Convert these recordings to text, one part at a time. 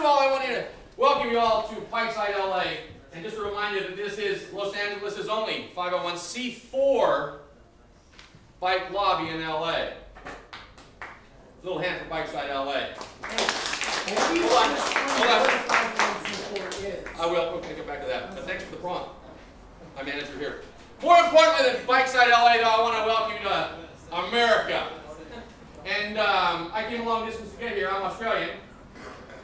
of all, I want to welcome you all to Bikeside, LA. And just a reminder that this is Los Angeles' only 501c4 bike lobby in LA. A little hand for Bikeside, LA. Hold on. I will. We'll get back to that. But thanks for the prompt. My manager here. More importantly than Bikeside, LA, though, I want to welcome you to America. And I came a long distance to get here. I'm Australian.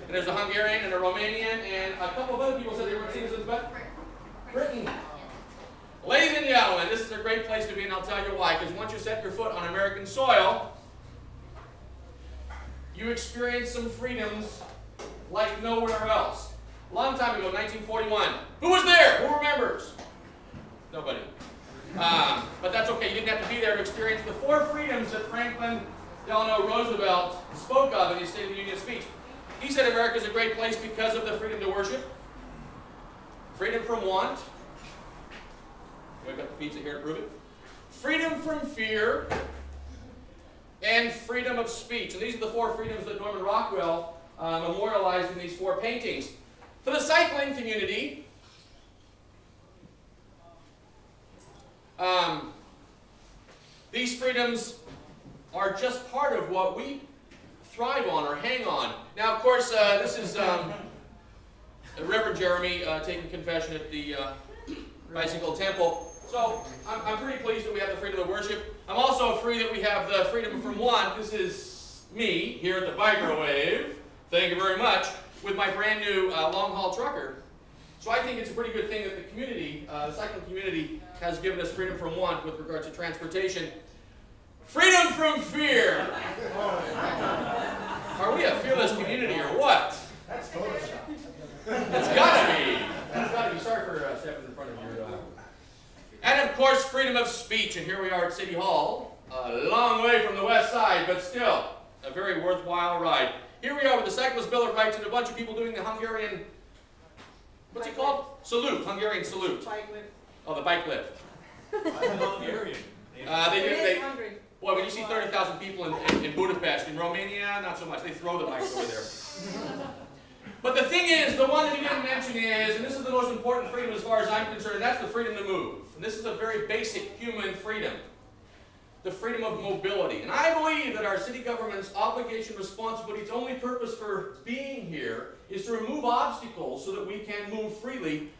And there's a Hungarian and a Romanian and a couple of other people said they weren't citizens, but Britain. Ladies and gentlemen, this is a great place to be, and I'll tell you why. Because once you set your foot on American soil, you experience some freedoms like nowhere else. A long time ago, 1941. Who was there? Who remembers? Nobody. But that's okay. You didn't have to be there to experience the 4 freedoms that Franklin Delano Roosevelt spoke of in his State of the Union speech. He said America is a great place because of the freedom to worship, freedom from want, we've got the pizza here to prove it, freedom from fear, and freedom of speech. And these are the 4 freedoms that Norman Rockwell memorialized in these 4 paintings. For the cycling community, these freedoms are just part of what we thrive on or hang on. Now, of course, this is Reverend Jeremy taking confession at the Bicycle Temple. So I'm pretty pleased that we have the freedom of worship. I'm also free that we have the freedom from want. This is me here at the Bikerwave. Thank you very much. With my brand new long-haul trucker. So I think it's a pretty good thing that the community, the cycling community, has given us freedom from want with regard to transportation. Freedom from fear. Are we a fearless community or what? That's Photoshop. It's gotta be. It's gotta be. Sorry for stepping in front of you. And of course, freedom of speech. And here we are at City Hall, a long way from the west side, but still a very worthwhile ride. Here we are with the Cyclists Bill of Rights and a bunch of people doing the Hungarian, what's it called? Salute, Hungarian salute. Bike lift. Oh, the bike lift. I'm Hungarian. Boy, when you see 30,000 people in Budapest, in Romania, not so much. They throw the bikes over there. But the thing is, the one that you didn't mention is, and this is the most important freedom as far as I'm concerned, that's the freedom to move. And this is a very basic human freedom. The freedom of mobility. And I believe that our city government's obligation, responsibility, its only purpose for being here is to remove obstacles so that we can move freely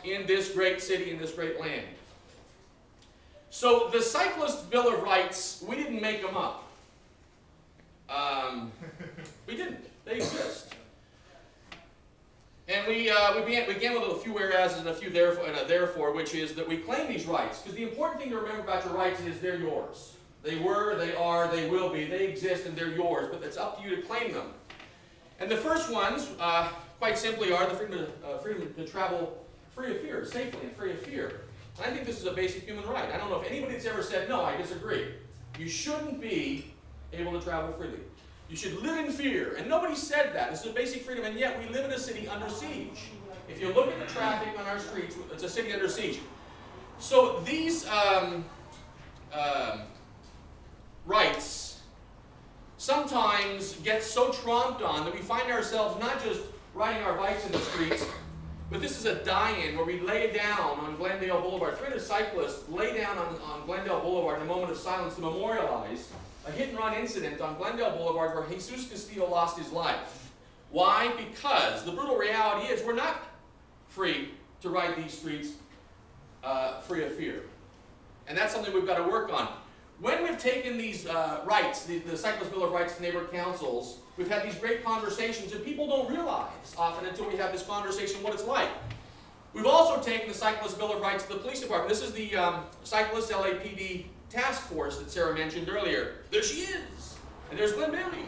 in this great city, in this great land. So the Cyclists Bill of Rights, we didn't make them up. We didn't. They exist. And we began with a few whereas and a few therefore, and a therefore, which is that we claim these rights. Because the important thing to remember about your rights is they're yours. They were, they are, they will be, they exist, and they're yours. But it's up to you to claim them. And the first ones, quite simply, are the freedom to travel free of fear, safely and free of fear. I think this is a basic human right. I don't know if anybody's ever said, no, I disagree. You shouldn't be able to travel freely. You should live in fear. And nobody said that. This is a basic freedom, and yet we live in a city under siege. If you look at the traffic on our streets, it's a city under siege. So these rights sometimes get so tromped on that we find ourselves not just riding our bikes in the streets, but this is a die-in where we lay down on Glendale Boulevard. 300 cyclists lay down on Glendale Boulevard in a moment of silence to memorialize a hit-and-run incident on Glendale Boulevard where Jesus Castillo lost his life. Why? Because the brutal reality is we're not free to ride these streets free of fear. And that's something we've got to work on. When we've taken these rights, the Cyclists Bill of Rights to neighborhood councils, we've had these great conversations, and people don't realize often until we have this conversation what it's like. We've also taken the Cyclists Bill of Rights to the police department. This is the Cyclists LAPD task force that Sarah mentioned earlier. There she is. And there's Glenn Bailey.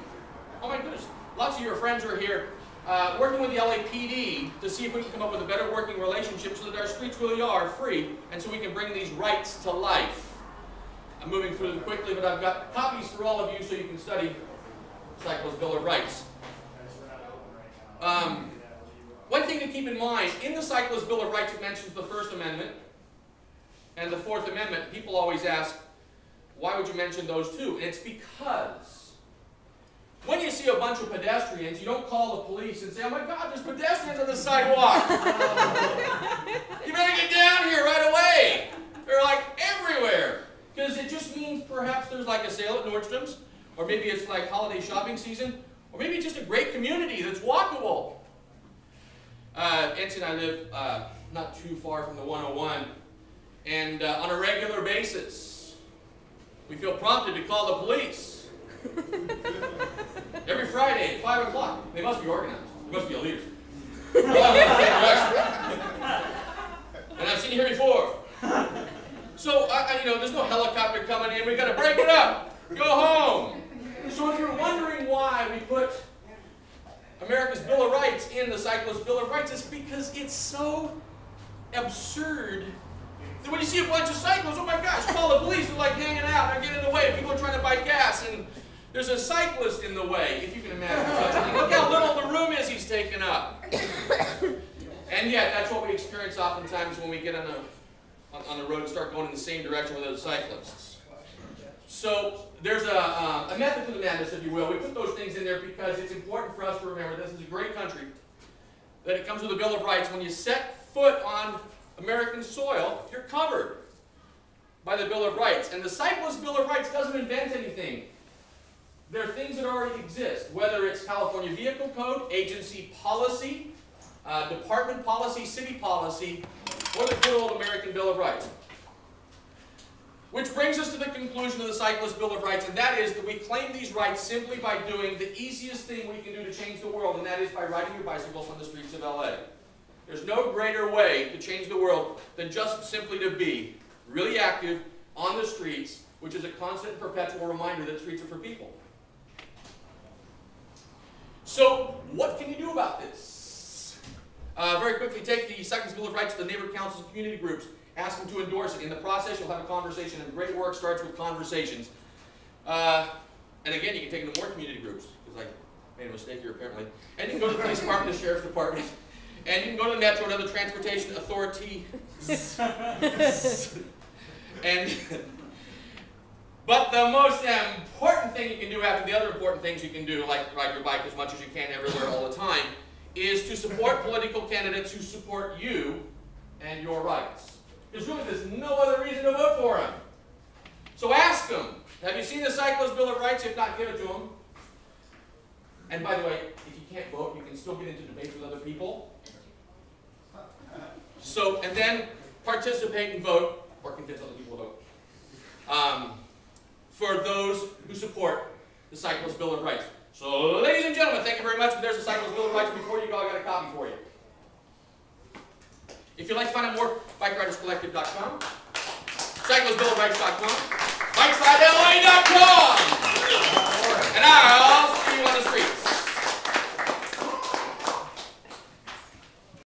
Oh my goodness. Lots of your friends are here working with the LAPD to see if we can come up with a better working relationship so that our streets really are free and so we can bring these rights to life. I'm moving through them quickly, but I've got copies for all of you so you can study Cyclists Bill of Rights. One thing to keep in mind, in the Cyclists Bill of Rights it mentions the First Amendment and the Fourth Amendment. People always ask, why would you mention those two? And it's because when you see a bunch of pedestrians, you don't call the police and say, oh my God, there's pedestrians on the sidewalk. You better get down here right away. They're like everywhere. Because it just means perhaps there's like a sale at Nordstrom's, or maybe it's like holiday shopping season, or maybe it's just a great community that's walkable. Nancy and I live not too far from the 101, and on a regular basis, we feel prompted to call the police. Every Friday at 5 o'clock. They must be organized. They must be leaders. And I've seen you here before. So, you know, there's no helicopter coming in. We've got to break it up. Go home. So if you're wondering why we put America's Bill of Rights in the Cyclists Bill of Rights, it's because it's so absurd that when you see a bunch of cyclists, oh my gosh, call the police, they're like hanging out, they're getting in the way, people are trying to buy gas, and there's a cyclist in the way, if you can imagine such a thing. Look how little the room is he's taken up. And yet, that's what we experience oftentimes when we get on the road and start going in the same direction with those cyclists. So there's a method to the madness, if you will. We put those things in there because it's important for us to remember this is a great country, that it comes with a Bill of Rights. When you set foot on American soil, you're covered by the Bill of Rights. And the Cyclists Bill of Rights doesn't invent anything. There are things that already exist, whether it's California Vehicle Code, agency policy, department policy, city policy, or the good old American Bill of Rights. Which brings us to the conclusion of the Cyclists Bill of Rights, and that is that we claim these rights simply by doing the easiest thing we can do to change the world, and that is by riding your bicycles on the streets of LA. There's no greater way to change the world than just simply to be really active on the streets, which is a constant, perpetual reminder that streets are for people. So, what can you do about this? Very quickly, take the Cyclists Bill of Rights to the neighborhood councils and community groups. Ask them to endorse it. In the process, you'll have a conversation, and great work starts with conversations. And again, you can take it to more community groups, because I made a mistake here apparently. And you can go to the police department, the sheriff's department, and you can go to the Metro and other transportation authorities. But the most important thing you can do after the other important things you can do, like ride your bike as much as you can everywhere all the time, is to support political candidates who support you and your rights. Because really there's no other reason to vote for them. So ask them, have you seen the Cyclists Bill of Rights? If not, give it to them. And by the way, if you can't vote, you can still get into debates with other people. So, and then participate and vote, or convince other people to vote, for those who support the Cyclists Bill of Rights. So, ladies and gentlemen, thank you very much. There's the Cyclists Bill of Rights. Before you go, I got a copy for you. If you'd like to find out more, bikeriderscollective.com, cyclistbillofrights.com.